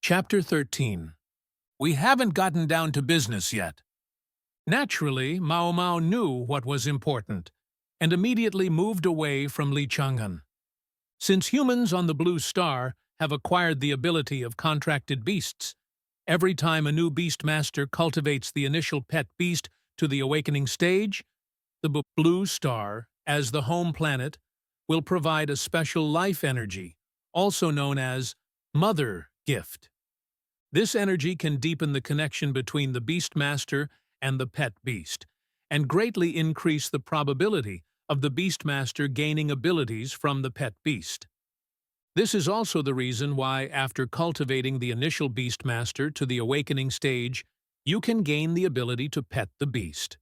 Chapter 13. We haven't gotten down to business yet. Naturally, Mao Mao knew what was important, and immediately moved away from Li Chang'an. Since humans on the Blue Star have acquired the ability of contracted beasts, every time a new beast master cultivates the initial pet beast to the awakening stage, the Blue Star, as the home planet, will provide a special life energy, also known as Mother Gift. This energy can deepen the connection between the beast master and the pet beast, and greatly increase the probability of the beast master gaining abilities from the pet beast. This is also the reason why, after cultivating the initial beast master to the awakening stage, you can gain the ability to pet the beast.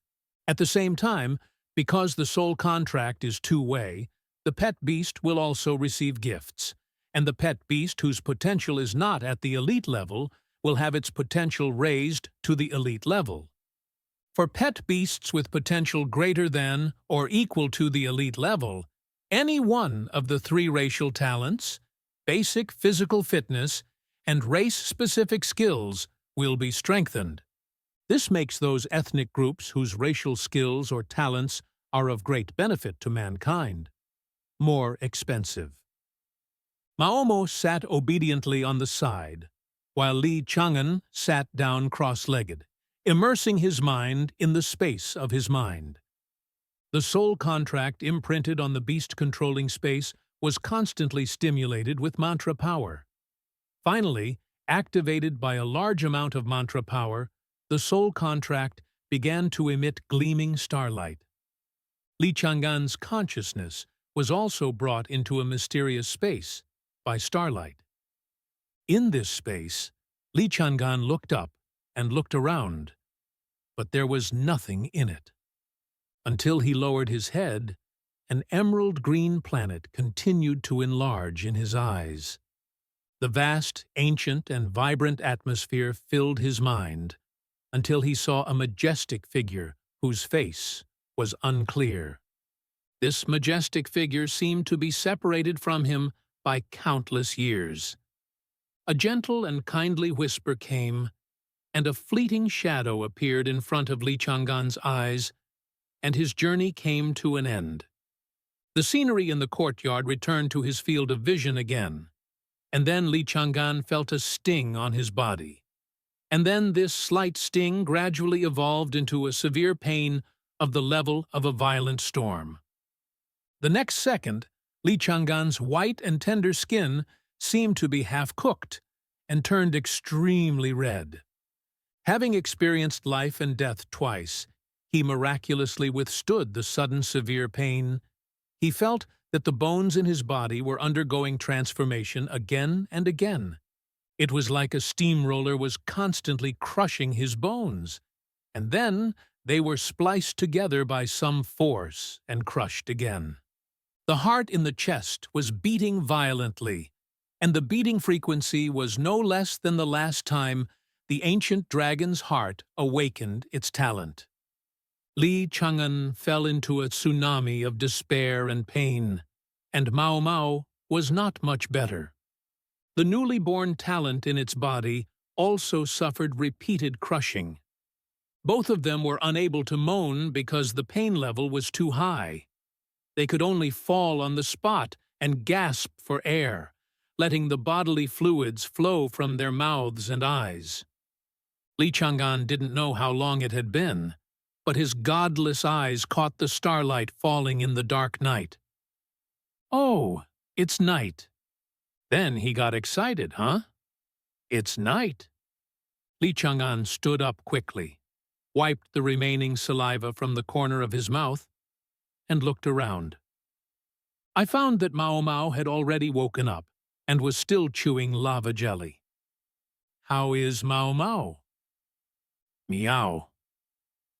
At the same time, because the soul contract is two-way, the pet beast will also receive gifts, and the pet beast whose potential is not at the elite level will have its potential raised to the elite level. For pet beasts with potential greater than or equal to the elite level, any one of the three racial talents, basic physical fitness, and race-specific skills will be strengthened. This makes those ethnic groups whose racial skills or talents are of great benefit to mankind more expensive. Maomo sat obediently on the side, while Li Chang'an sat down cross-legged, immersing his mind in the space of his mind. The soul contract imprinted on the beast-controlling space was constantly stimulated with mantra power. Finally, activated by a large amount of mantra power, the soul contract began to emit gleaming starlight. Li Chang'an's consciousness was also brought into a mysterious space by starlight. In this space, Li Chang'an looked up and looked around, but there was nothing in it. Until he lowered his head, an emerald-green planet continued to enlarge in his eyes. The vast, ancient, and vibrant atmosphere filled his mind, until he saw a majestic figure whose face was unclear. This majestic figure seemed to be separated from him by countless years. A gentle and kindly whisper came, and a fleeting shadow appeared in front of Li Chang'an's eyes, and his journey came to an end. The scenery in the courtyard returned to his field of vision again, and then Li Chang'an felt a sting on his body. And then this slight sting gradually evolved into a severe pain of the level of a violent storm. The next second, Li Chang'an's white and tender skin seemed to be half-cooked and turned extremely red. Having experienced life and death twice, he miraculously withstood the sudden severe pain. He felt that the bones in his body were undergoing transformation again and again. It was like a steamroller was constantly crushing his bones, and then they were spliced together by some force and crushed again. The heart in the chest was beating violently, and the beating frequency was no less than the last time the ancient dragon's heart awakened its talent. Li Chang'an fell into a tsunami of despair and pain, and Mao Mao was not much better. The newly born talent in its body also suffered repeated crushing. Both of them were unable to moan because the pain level was too high. They could only fall on the spot and gasp for air, letting the bodily fluids flow from their mouths and eyes. Li Chang'an didn't know how long it had been, but his godless eyes caught the starlight falling in the dark night. Oh, it's night. Then he got excited, huh? It's night. Li Chang'an stood up quickly, wiped the remaining saliva from the corner of his mouth, and looked around. I found that Mao Mao had already woken up and was still chewing lava jelly. How is Mao Mao? Meow.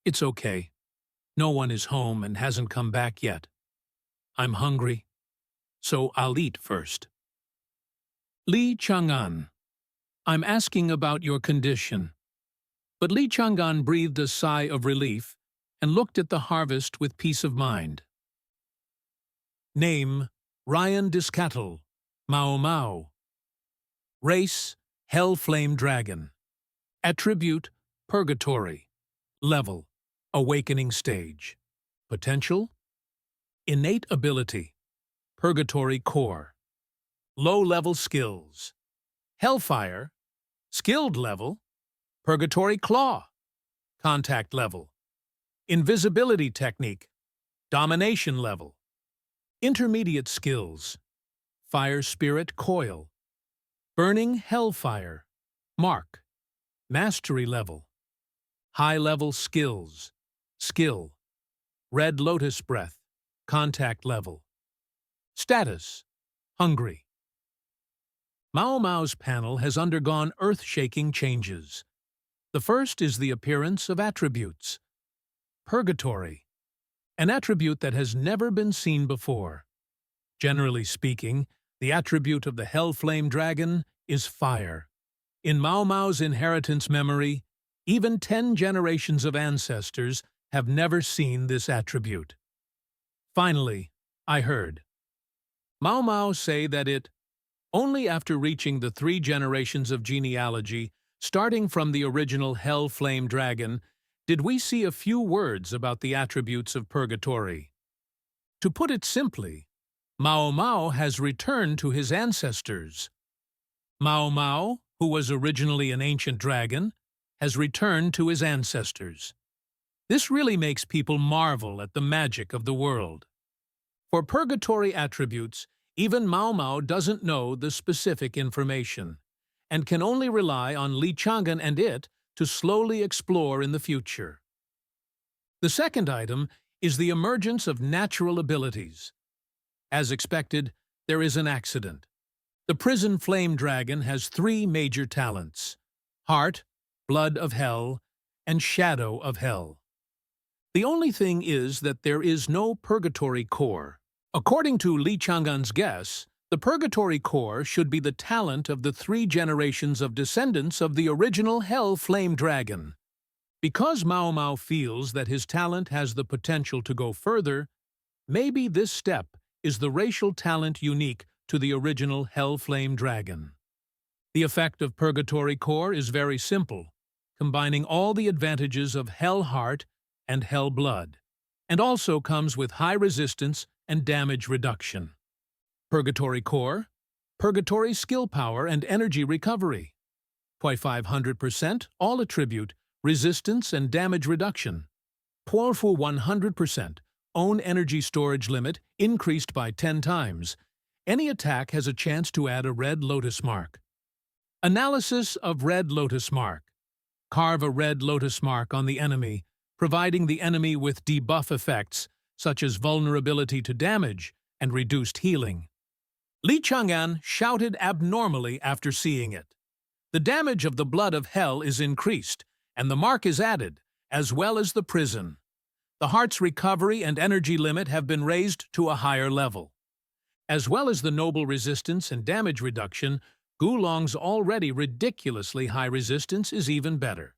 It's okay. No one is home and hasn't come back yet. I'm hungry, so I'll eat first. Li Chang'an, I'm asking about your condition. But Li Chang'an breathed a sigh of relief and looked at the harvest with peace of mind. Name, Ryan Discattle, Mao Mao. Race, Hell Flame Dragon. Attribute, Purgatory. Level, Awakening Stage. Potential, Innate Ability, Purgatory Core. Low-level skills, Hellfire, Skilled level, Purgatory Claw. Contact level, Invisibility Technique, Domination level. Intermediate skills, Fire Spirit Coil, Burning Hellfire, Mark. Mastery level. High-level skills, Skill, Red Lotus Breath, Contact level. Status, Hungry. Mao Mao's panel has undergone earth-shaking changes. The first is the appearance of attributes. Purgatory, an attribute that has never been seen before. Generally speaking, the attribute of the Hell Flame Dragon is fire. In Mao Mao's inheritance memory, even 10 generations of ancestors have never seen this attribute. Finally, I heard Mao Mao say that only after reaching the 3 generations of genealogy, starting from the original Hell Flame Dragon, did we see a few words about the attributes of Purgatory. To put it simply, Mao Mao has returned to his ancestors. Mao Mao, who was originally an ancient dragon, has returned to his ancestors. This really makes people marvel at the magic of the world. For Purgatory attributes, even Mao Mao doesn't know the specific information, and can only rely on Li Chang'an and it to slowly explore in the future. The second item is the emergence of natural abilities. As expected, there is an accident. The Prison Flame Dragon has 3 major talents: Heart, Blood of Hell, and Shadow of Hell. The only thing is that there is no Purgatory Core. According to Li Chang'an's guess, the Purgatory Core should be the talent of the 3 generations of descendants of the original Hell Flame Dragon. Because Mao Mao feels that his talent has the potential to go further, maybe this step is the racial talent unique to the original Hell Flame Dragon. The effect of Purgatory Core is very simple, combining all the advantages of Hell Heart and Hell Blood, and also comes with high resistance and damage reduction. Purgatory Core, Purgatory Skill Power and Energy Recovery. 500%, all attribute, resistance and damage reduction. Powerful 100%, own energy storage limit increased by 10 times. Any attack has a chance to add a red lotus mark. Analysis of red lotus mark. Carve a red lotus mark on the enemy, providing the enemy with debuff effects, such as vulnerability to damage and reduced healing. Li Chang'an shouted abnormally after seeing it. The damage of the Blood of Hell is increased, and the mark is added, as well as the prison. The heart's recovery and energy limit have been raised to a higher level. As well as the noble resistance and damage reduction, Gulong's already ridiculously high resistance is even better.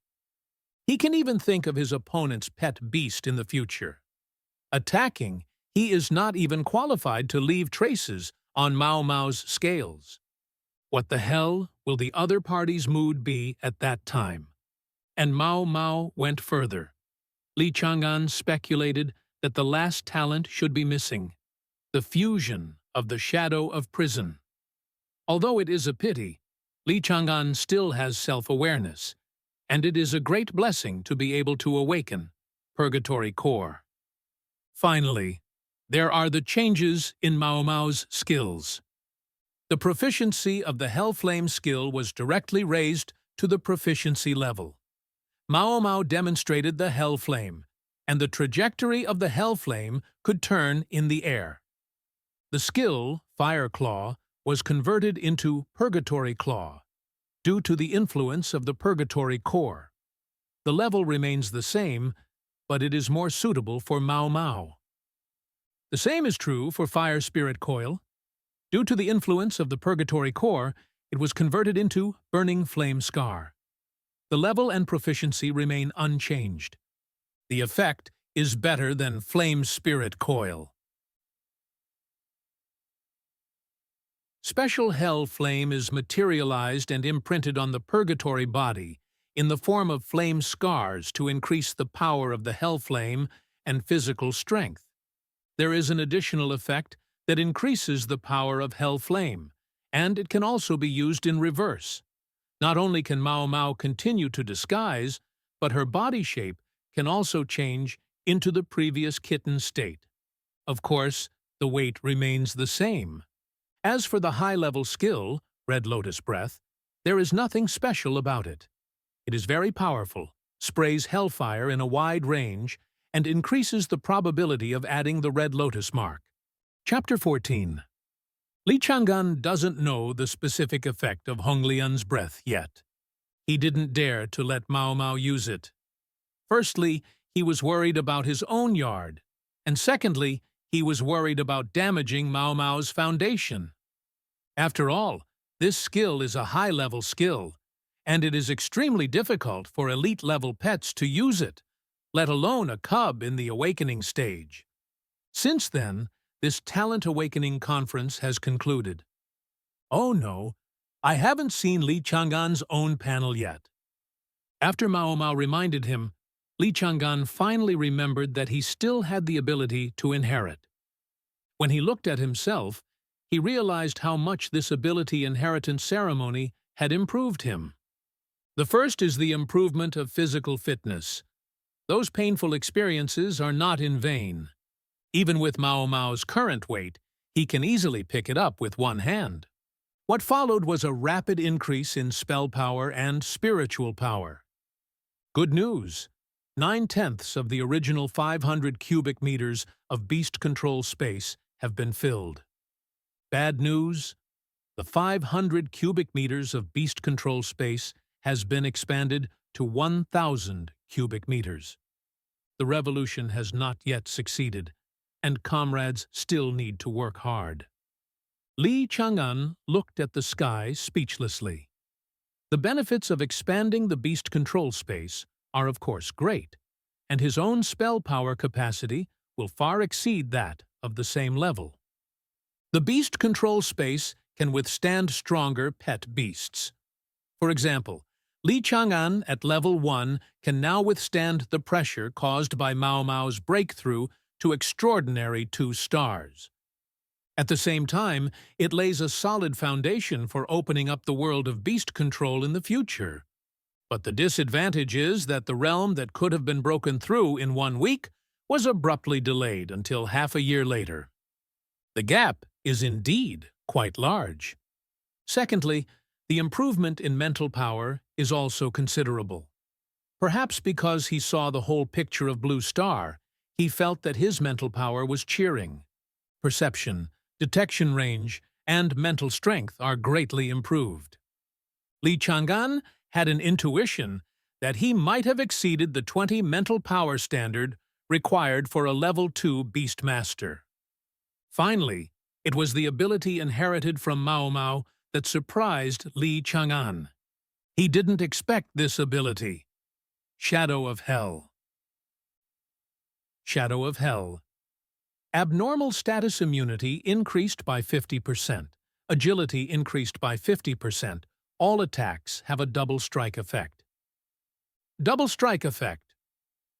He can even think of his opponent's pet beast in the future. Attacking, he is not even qualified to leave traces on Mao Mao's scales. What the hell will the other party's mood be at that time? And Mao Mao went further. Li Chang'an speculated that the last talent should be missing, the fusion of the Shadow of Prison. Although it is a pity, Li Chang'an still has self-awareness, and it is a great blessing to be able to awaken Purgatory Core. Finally, there are the changes in Mao Mao's skills. The proficiency of the Hellflame skill was directly raised to the proficiency level. Mao Mao demonstrated the Hellflame, and the trajectory of the Hellflame could turn in the air. The skill, Fire Claw, was converted into Purgatory Claw, due to the influence of the Purgatory Core. The level remains the same, but it is more suitable for Mao Mao. The same is true for Fire Spirit Coil. Due to the influence of the Purgatory Core, it was converted into Burning Flame Scar. The level and proficiency remain unchanged. The effect is better than Flame Spirit Coil. Special hell flame is materialized and imprinted on the purgatory body in the form of flame scars to increase the power of the hell flame and physical strength. There is an additional effect that increases the power of hell flame, and it can also be used in reverse. Not only can Mao Mao continue to disguise, but her body shape can also change into the previous kitten state. Of course, the weight remains the same. As for the high-level skill, Red Lotus Breath, there is nothing special about it. It is very powerful, sprays hellfire in a wide range, and increases the probability of adding the Red Lotus mark. Chapter 14. Li Chang'an doesn't know the specific effect of Hong Lian's breath yet. He didn't dare to let Mao Mao use it. Firstly, he was worried about his own yard, and secondly, he was worried about damaging Mao Mao's foundation. After all, this skill is a high-level skill, and it is extremely difficult for elite-level pets to use it, let alone a cub in the awakening stage. Since then, this Talent Awakening Conference has concluded. Oh no, I haven't seen Li Chang'an's own panel yet. After Mao Mao reminded him, Li Chang'an finally remembered that he still had the ability to inherit. When he looked at himself, he realized how much this ability inheritance ceremony had improved him. The first is the improvement of physical fitness. Those painful experiences are not in vain. Even with Mao Mao's current weight, he can easily pick it up with one hand. What followed was a rapid increase in spell power and spiritual power. Good news! 9/10 of the original 500 cubic meters of beast control space have been filled. Bad news: the 500 cubic meters of beast control space has been expanded to 1,000 cubic meters. The revolution has not yet succeeded, and comrades still need to work hard. Li Chang'an looked at the sky speechlessly. The benefits of expanding the beast control space are of course great, and his own spell power capacity will far exceed that of the same level. The beast control space can withstand stronger pet beasts. For example, Li Chang'an at level 1 can now withstand the pressure caused by Mao Mao's breakthrough to extraordinary 2 stars. At the same time, it lays a solid foundation for opening up the world of beast control in the future. But the disadvantage is that the realm that could have been broken through in 1 week was abruptly delayed until half a year later. The gap is indeed quite large. Secondly, the improvement in mental power is also considerable. Perhaps because he saw the whole picture of Blue Star, he felt that his mental power was cheering. Perception, detection range, and mental strength are greatly improved. Li Chang'an had an intuition that he might have exceeded the 20 mental power standard required for a level 2 Beast Master. Finally, it was the ability inherited from Mao Mao that surprised Li Chang'an. He didn't expect this ability. Shadow of Hell. Shadow of Hell. Abnormal status immunity increased by 50%. Agility increased by 50%. All attacks have a double strike effect. Double strike effect.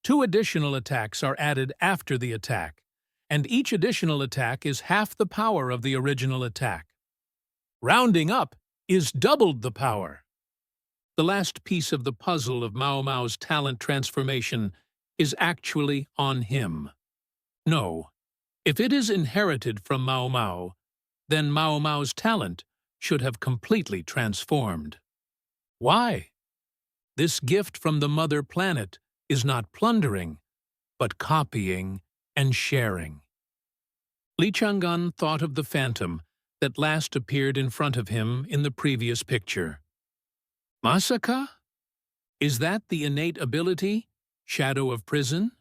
2 additional attacks are added after the attack, and each additional attack is half the power of the original attack. Rounding up is doubled the power. The last piece of the puzzle of Mao Mao's talent transformation is actually on him. No, if it is inherited from Mao Mao, then Mao Mao's talent should have completely transformed. Why? This gift from the mother planet is not plundering, but copying and sharing. Li Chang'an thought of the phantom that last appeared in front of him in the previous picture. Masaka? Is that the innate ability, Shadow of Prison?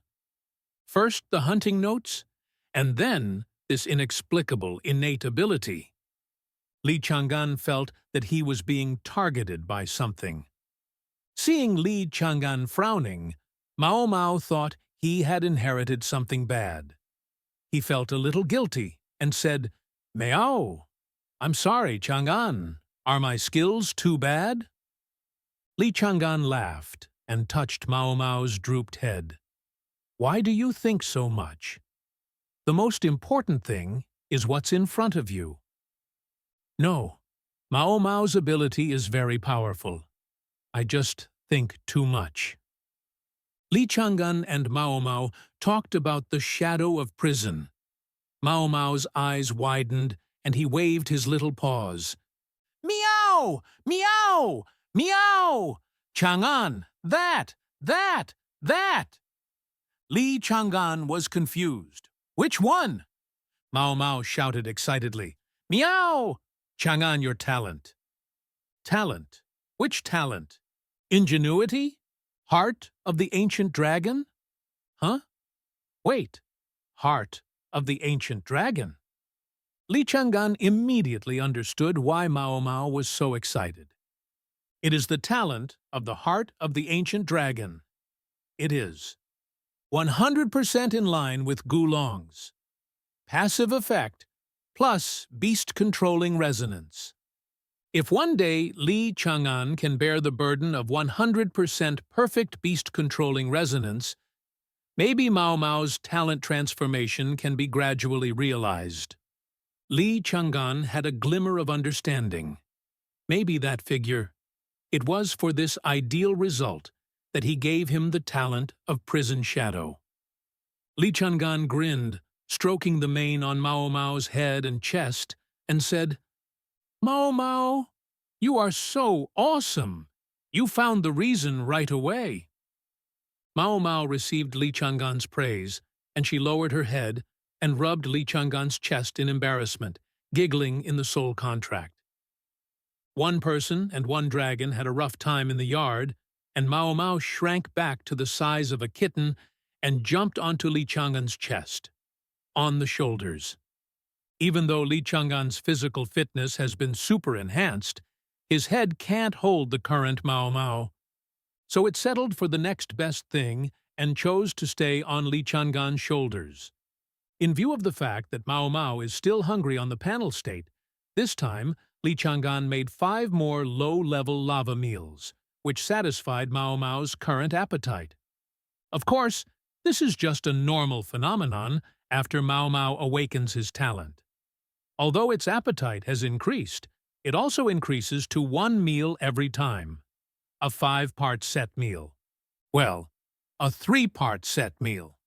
First the hunting notes, and then this inexplicable innate ability. Li Chang'an felt that he was being targeted by something. Seeing Li Chang'an frowning, Mao Mao thought he had inherited something bad. He felt a little guilty and said, "Meow." I'm sorry, Chang'an. Are my skills too bad? Li Chang'an laughed and touched Mao Mao's drooped head. Why do you think so much? The most important thing is what's in front of you. No, Mao Mao's ability is very powerful. I just think too much. Li Chang'an and Mao Mao talked about the shadow of prison. Mao Mao's eyes widened and he waved his little paws. Meow! Meow! Meow! Chang'an, that! That! Li Chang'an was confused. Which one? Mao Mao shouted excitedly. Meow! Chang'an, your talent. Talent? Which talent? Ingenuity? Heart of the ancient dragon? Huh? Wait. Heart of the ancient dragon? Li Chang'an immediately understood why Mao Mao was so excited. It is the talent of the heart of the ancient dragon. It is 100% in line with Gulong's. Passive effect plus beast-controlling resonance. If one day Li Chang'an can bear the burden of 100% perfect beast-controlling resonance, maybe Mao Mao's talent transformation can be gradually realized. Li Chang'an had a glimmer of understanding. Maybe that figure. It was for this ideal result that he gave him the talent of prison shadow. Li Chang'an grinned, stroking the mane on Mao Mao's head and chest, and said, Mao Mao, you are so awesome. You found the reason right away. Mao Mao received Li Chang'an's praise, and she lowered her head and rubbed Li Chang'an's chest in embarrassment, giggling in the soul contract. One person and one dragon had a rough time in the yard, and Mao Mao shrank back to the size of a kitten and jumped onto Li Chang'an's chest, on the shoulders. Even though Li Chang'an's physical fitness has been super-enhanced, his head can't hold the current Mao Mao. So it settled for the next best thing and chose to stay on Li Chang'an's shoulders. In view of the fact that Mao Mao is still hungry on the panel state, this time Li Chang'an made 5 more low-level lava meals, which satisfied Mao Mao's current appetite. Of course, this is just a normal phenomenon after Mao Mao awakens his talent. Although its appetite has increased, it also increases to 1 meal every time. A 5-part set meal. Well, a 3-part set meal.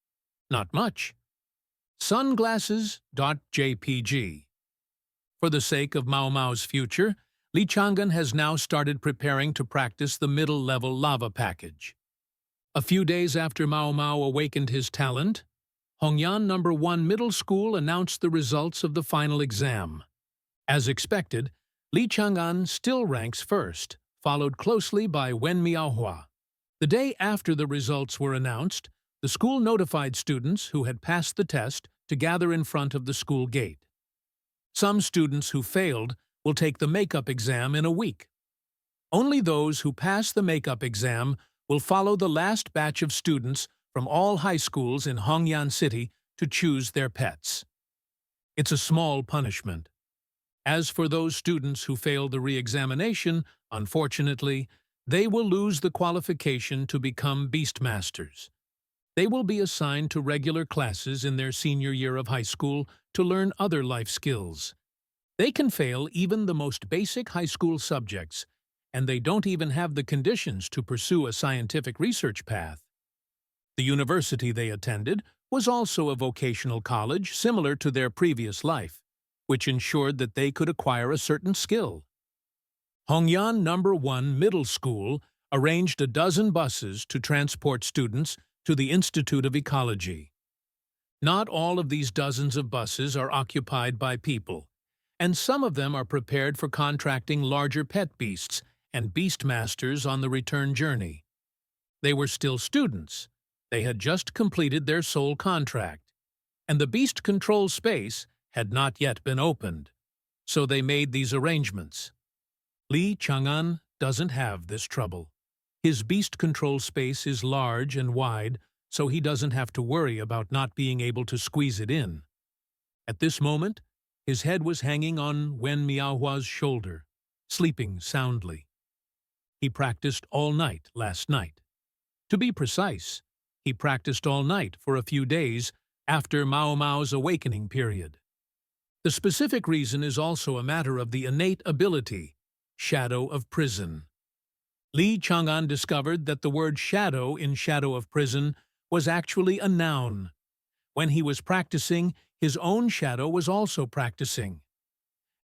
Not much. Sunglasses.jpg. For the sake of Mao Mao's future, Li Chang'an has now started preparing to practice the middle-level lava package. A few days after Mao Mao awakened his talent, Hongyan No. 1 Middle School announced the results of the final exam. As expected, Li Chang'an still ranks first, followed closely by Wen Miaohua. The day after the results were announced, the school notified students who had passed the test to gather in front of the school gate. Some students who failed will take the makeup exam in a week. Only those who pass the makeup exam will follow the last batch of students from all high schools in Hongyan City to choose their pets. It's a small punishment. As for those students who failed the re-examination, unfortunately, they will lose the qualification to become Beastmasters. They will be assigned to regular classes in their senior year of high school to learn other life skills. They can fail even the most basic high school subjects, and they don't even have the conditions to pursue a scientific research path. The university they attended was also a vocational college similar to their previous life, which ensured that they could acquire a certain skill. Hongyan No. 1 Middle School arranged a dozen buses to transport students to the Institute of Ecology. Not all of these dozens of buses are occupied by people, and some of them are prepared for contracting larger pet beasts and beastmasters on the return journey. They were still students. They had just completed their soul contract, and the beast control space had not yet been opened, so they made these arrangements. Li Chang'an doesn't have this trouble. His beast control space is large and wide, so he doesn't have to worry about not being able to squeeze it in. At this moment, His head was hanging on Wen Miaohua's shoulder, sleeping soundly. He practiced all night last night. To be precise, he practiced all night for a few days after Mao Mao's awakening period. The specific reason is also a matter of the innate ability, shadow of prison. Li Chang'an discovered that the word shadow in shadow of prison was actually a noun. When he was practicing, his own shadow was also practicing.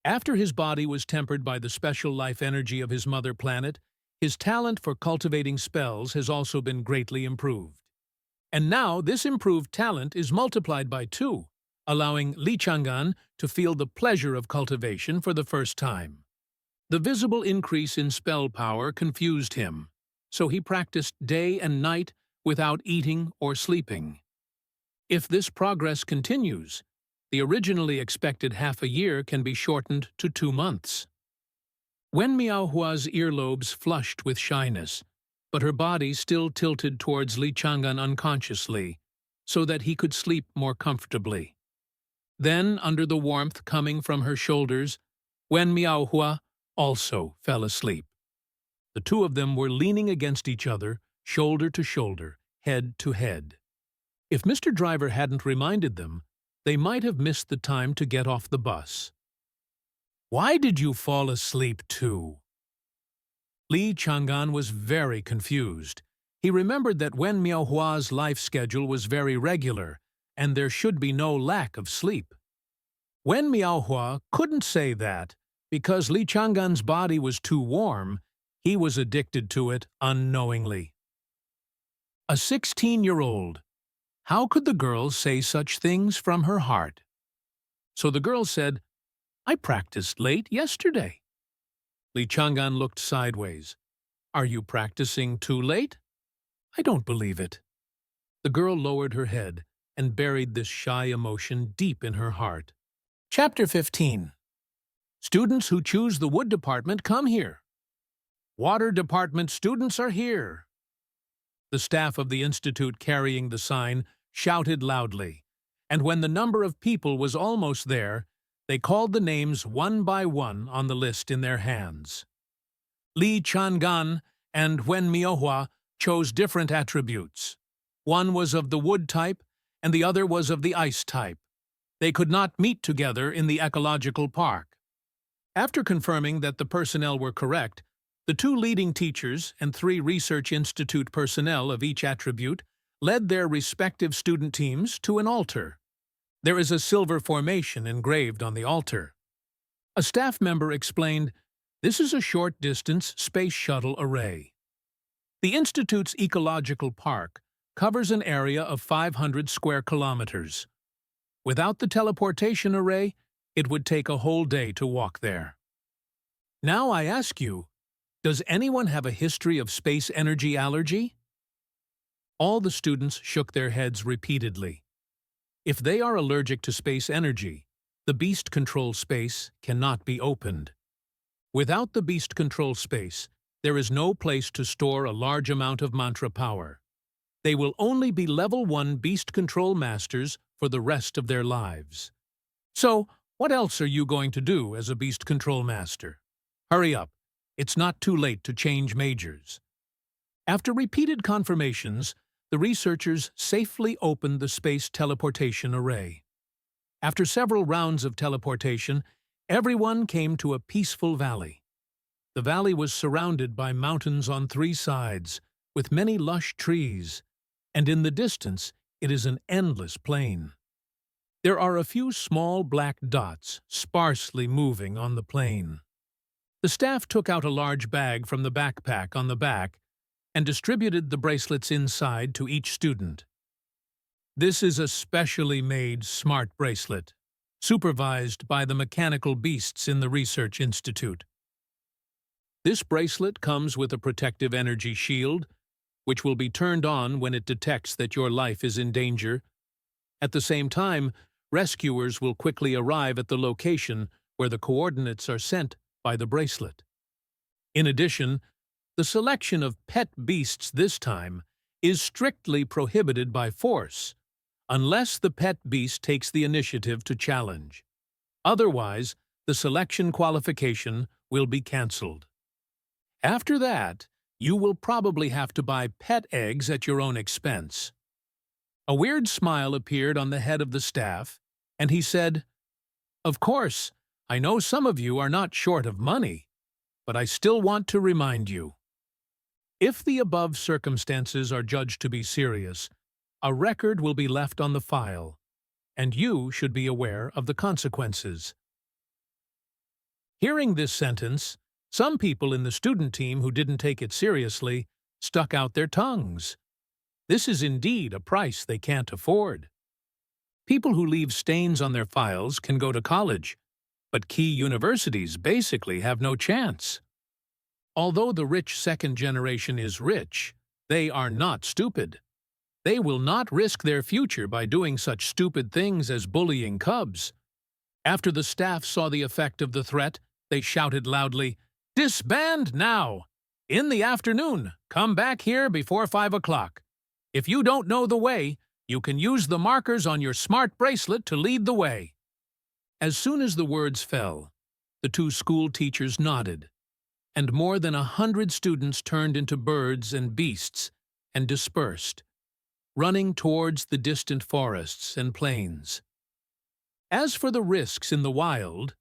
After his body was tempered by the special life energy of his mother planet, his talent for cultivating spells has also been greatly improved. And now this improved talent is multiplied by 2, allowing Li Chang'an to feel the pleasure of cultivation for the first time. The visible increase in spell power confused him, so he practiced day and night without eating or sleeping. If this progress continues, the originally expected half a year can be shortened to 2 months. Wen Miaohua's earlobes flushed with shyness, but her body still tilted towards Li Chang'an unconsciously, so that he could sleep more comfortably. Then, under the warmth coming from her shoulders, Wen Miaohua also fell asleep. The two of them were leaning against each other, shoulder to shoulder, head to head. If Mr. Driver hadn't reminded them, they might have missed the time to get off the bus. "Why did you fall asleep too?" Li Chang'an was very confused. He remembered that Wen Miaohua's life schedule was very regular, and there should be no lack of sleep. Wen Miaohua couldn't say that, because Li Chang'an's body was too warm, he was addicted to it unknowingly. A 16-year-old. How could the girl say such things from her heart? So the girl said, "I practiced late yesterday." Li Chang'an looked sideways. "Are you practicing too late?" "I don't believe it." The girl lowered her head and buried this shy emotion deep in her heart. Chapter 15. Students who choose the wood department come here. Water department students are here. The staff of the institute carrying the sign shouted loudly, and when the number of people was almost there, they called the names one by one on the list in their hands. Li Chang'an and Wen Miaohua chose different attributes. One was of the wood type, and the other was of the ice type. They could not meet together in the ecological park. After confirming that the personnel were correct, the 2 leading teachers and 3 research institute personnel of each attribute led their respective student teams to an altar. There is a silver formation engraved on the altar. A staff member explained, "This is a short-distance space shuttle array." The Institute's ecological park covers an area of 500 square kilometers. Without the teleportation array, it would take a whole day to walk there. Now I ask you, does anyone have a history of space energy allergy? All the students shook their heads repeatedly. If they are allergic to space energy, the beast control space cannot be opened. Without the beast control space, there is no place to store a large amount of mantra power. They will only be level 1 beast control masters for the rest of their lives. So, what else are you going to do as a beast control master? Hurry up, it's not too late to change majors. After repeated confirmations, the researchers safely opened the space teleportation array. After several rounds of teleportation, everyone came to a peaceful valley. The valley was surrounded by mountains on 3 sides, with many lush trees, and in the distance it is an endless plain. There are a few small black dots sparsely moving on the plain. The staff took out a large bag from the backpack on the back and distributed the bracelets inside to each student. This is a specially made smart bracelet, supervised by the mechanical beasts in the Research Institute. This bracelet comes with a protective energy shield, which will be turned on when it detects that your life is in danger. At the same time, rescuers will quickly arrive at the location where the coordinates are sent by the bracelet. In addition, the selection of pet beasts this time is strictly prohibited by force, unless the pet beast takes the initiative to challenge. Otherwise, the selection qualification will be cancelled. After that, you will probably have to buy pet eggs at your own expense. A weird smile appeared on the head of the staff, and he said, "Of course, I know some of you are not short of money, but I still want to remind you. If the above circumstances are judged to be serious, a record will be left on the file, and you should be aware of the consequences." Hearing this sentence, some people in the student team who didn't take it seriously stuck out their tongues. This is indeed a price they can't afford. People who leave stains on their files can go to college, but key universities basically have no chance. Although the rich second generation is rich, they are not stupid. They will not risk their future by doing such stupid things as bullying cubs. After the staff saw the effect of the threat, they shouted loudly, "Disband now! In the afternoon, come back here before 5 o'clock. If you don't know the way, you can use the markers on your smart bracelet to lead the way." As soon as the words fell, the two school teachers nodded, and more than 100 students turned into birds and beasts and dispersed, running towards the distant forests and plains. As for the risks in the wild,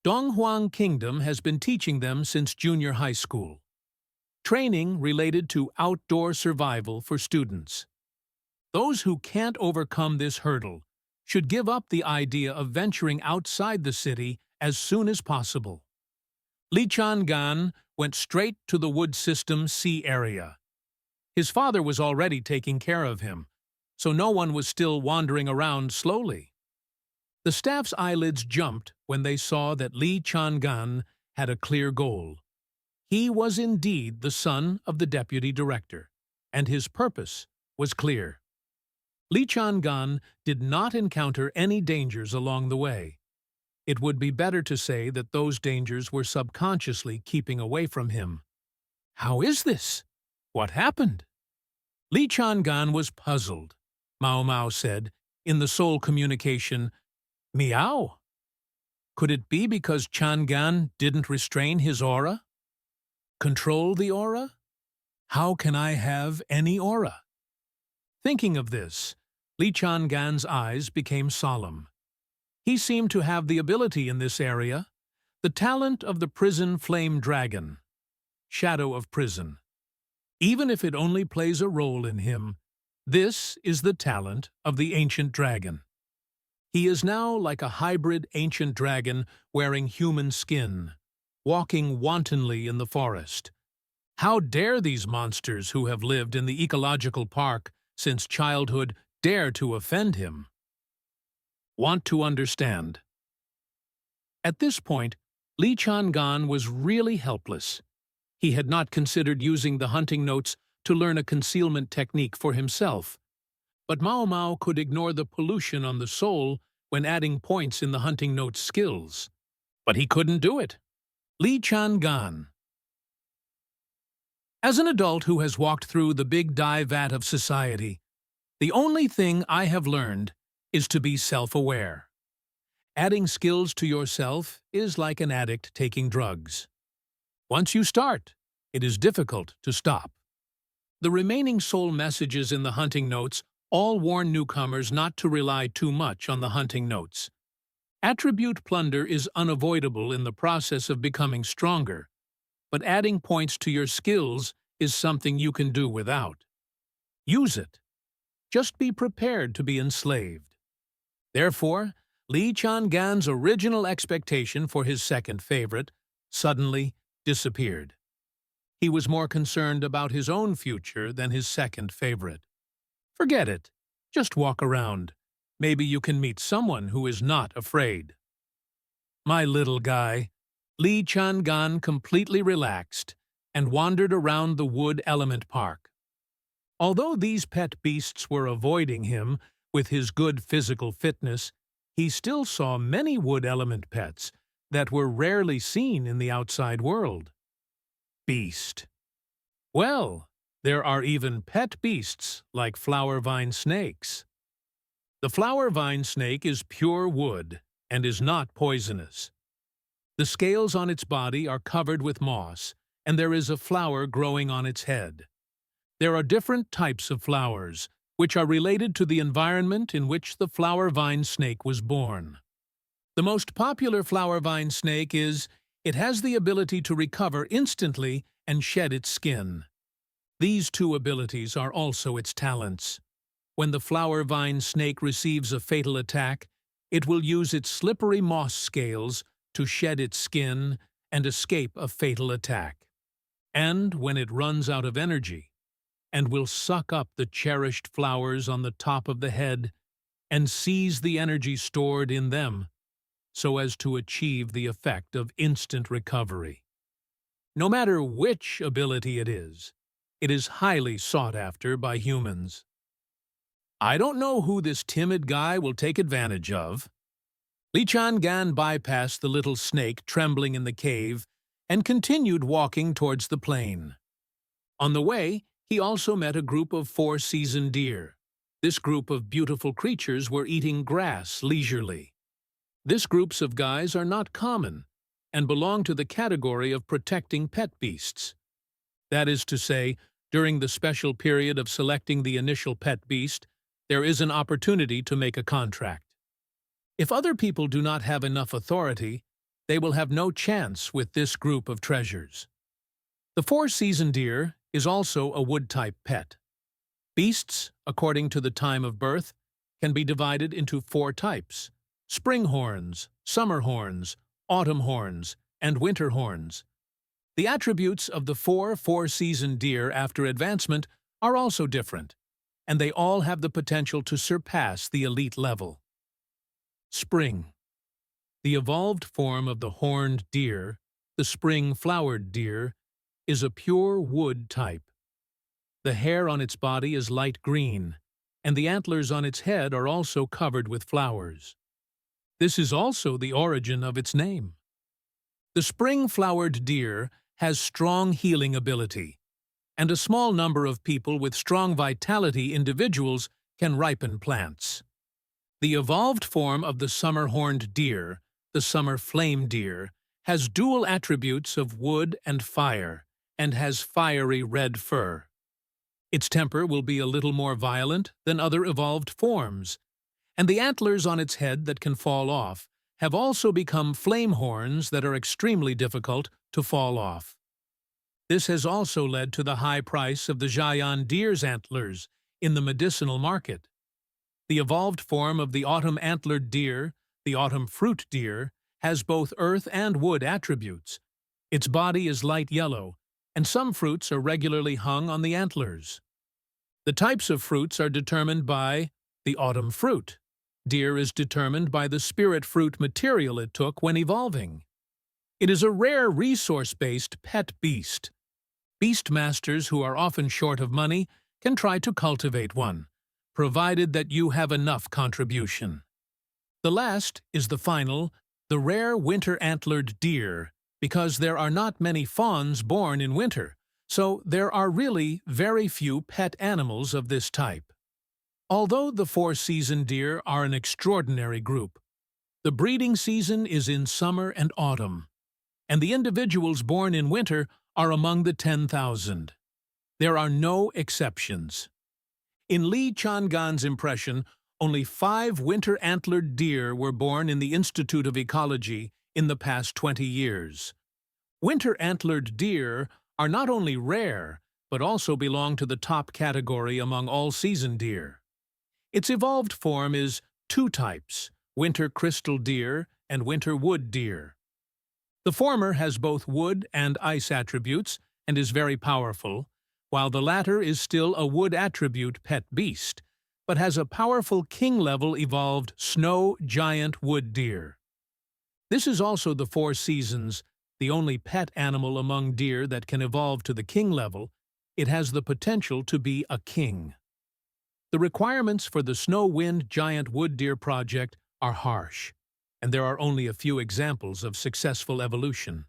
Donghuang Kingdom has been teaching them since junior high school. Training related to outdoor survival for students. Those who can't overcome this hurdle should give up the idea of venturing outside the city as soon as possible. Li Changan went straight to the wood system sea area. His father was already taking care of him, so no one was still wandering around slowly. The staff's eyelids jumped when they saw that Li Changan had a clear goal. He was indeed the son of the deputy director, and his purpose was clear. Li Changan did not encounter any dangers along the way. It would be better to say that those dangers were subconsciously keeping away from him. How is this? What happened? Li Changan was puzzled. Mao Mao said, in the soul communication, "Meow." Could it be because Changan didn't restrain his aura? Control the aura? How can I have any aura? Thinking of this, Li Changan's eyes became solemn. He seemed to have the ability in this area, the talent of the prison flame dragon, shadow of prison. Even if it only plays a role in him, this is the talent of the ancient dragon. He is now like a hybrid ancient dragon wearing human skin, walking wantonly in the forest. How dare these monsters who have lived in the ecological park since childhood dare to offend him? Want to understand. At this point, Li Changan was really helpless. He had not considered using the hunting notes to learn a concealment technique for himself. But Mao Mao could ignore the pollution on the soul when adding points in the hunting notes skills. But he couldn't do it. Li Changan. As an adult who has walked through the big dye vat of society, the only thing I have learned is to be self-aware. Adding skills to yourself is like an addict taking drugs. Once you start, it is difficult to stop. The remaining soul messages in the hunting notes all warn newcomers not to rely too much on the hunting notes. Attribute plunder is unavoidable in the process of becoming stronger, but adding points to your skills is something you can do without. Use it. Just be prepared to be enslaved. Therefore, Li Changan's original expectation for his second favorite suddenly disappeared. He was more concerned about his own future than his second favorite. Forget it. Just walk around. Maybe you can meet someone who is not afraid. My little guy. Li Changan completely relaxed and wandered around the wood element park. Although these pet beasts were avoiding him with his good physical fitness, he still saw many wood element pets that were rarely seen in the outside world. Beast. Well, there are even pet beasts like flower vine snakes. The flower vine snake is pure wood and is not poisonous. The scales on its body are covered with moss, and there is a flower growing on its head. There are different types of flowers, which are related to the environment in which the flower vine snake was born. The most popular flower vine snake it has the ability to recover instantly and shed its skin. These two abilities are also its talents. When the flower vine snake receives a fatal attack, it will use its slippery moss scales to shed its skin and escape a fatal attack. And when it runs out of energy, and will suck up the cherished flowers on the top of the head and seize the energy stored in them, so as to achieve the effect of instant recovery. No matter which ability it is highly sought after by humans. I don't know who this timid guy will take advantage of. Li Changan bypassed the little snake trembling in the cave and continued walking towards the plain. On the way, he also met a group of 4-season deer. This group of beautiful creatures were eating grass leisurely. This groups of guys are not common and belong to the category of protecting pet beasts. That is to say, during the special period of selecting the initial pet beast, there is an opportunity to make a contract. If other people do not have enough authority, they will have no chance with this group of treasures. The 4-season deer is also a wood-type pet. Beasts, according to the time of birth, can be divided into 4 types: spring horns, summer horns, autumn horns, and winter horns. The attributes of the 4-season deer after advancement are also different, and they all have the potential to surpass the elite level. Spring. The evolved form of the horned deer, the spring-flowered deer, is a pure wood type. The hair on its body is light green, and the antlers on its head are also covered with flowers. This is also the origin of its name. The spring-flowered deer has strong healing ability, and a small number of people with strong vitality individuals can ripen plants. The evolved form of the summer-horned deer, the summer flame deer, has dual attributes of wood and fire, and has fiery red fur. Its temper will be a little more violent than other evolved forms, and the antlers on its head that can fall off have also become flame horns that are extremely difficult to fall off. This has also led to the high price of the Jian deer's antlers in the medicinal market. The evolved form of the autumn antlered deer, the autumn fruit deer, has both earth and wood attributes. Its body is light yellow, and some fruits are regularly hung on the antlers. The types of fruits are determined by the autumn fruit. Deer is determined by the spirit fruit material it took when evolving. It is a rare resource-based pet beast. Beast masters who are often short of money can try to cultivate one, provided that you have enough contribution. The last is the final, the rare winter-antlered deer, because there are not many fawns born in winter, so there are really very few pet animals of this type. Although the 4-season deer are an extraordinary group, the breeding season is in summer and autumn, and the individuals born in winter are among the 10,000. There are no exceptions. In Li Changan's impression, only 5 winter-antlered deer were born in the Institute of Ecology in the past 20 years. Winter-antlered deer are not only rare, but also belong to the top category among all-season deer. Its evolved form is 2 types, winter crystal deer and winter wood deer. The former has both wood and ice attributes and is very powerful, while the latter is still a wood attribute pet beast, but has a powerful king-level evolved snow giant wood deer. This is also the 4 seasons, the only pet animal among deer that can evolve to the king level. It has the potential to be a king. The requirements for the Snow-Wind Giant Wood Deer project are harsh, and there are only a few examples of successful evolution.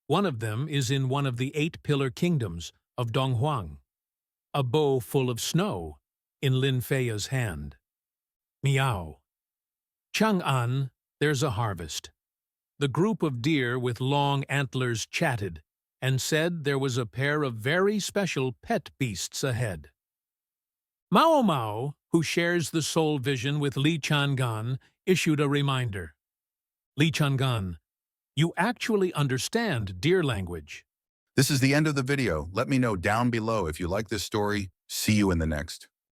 One of them is in one of the 8 pillar kingdoms of Donghuang, a bow full of snow in Lin Fei's hand. Miao. Chang'an, there's a harvest. The group of deer with long antlers chatted and said there was a pair of very special pet beasts ahead. Mao Mao, who shares the soul vision with Li Changan, issued a reminder. Li Changan, you actually understand deer language. This is the end of the video. Let me know down below if you like this story. See you in the next.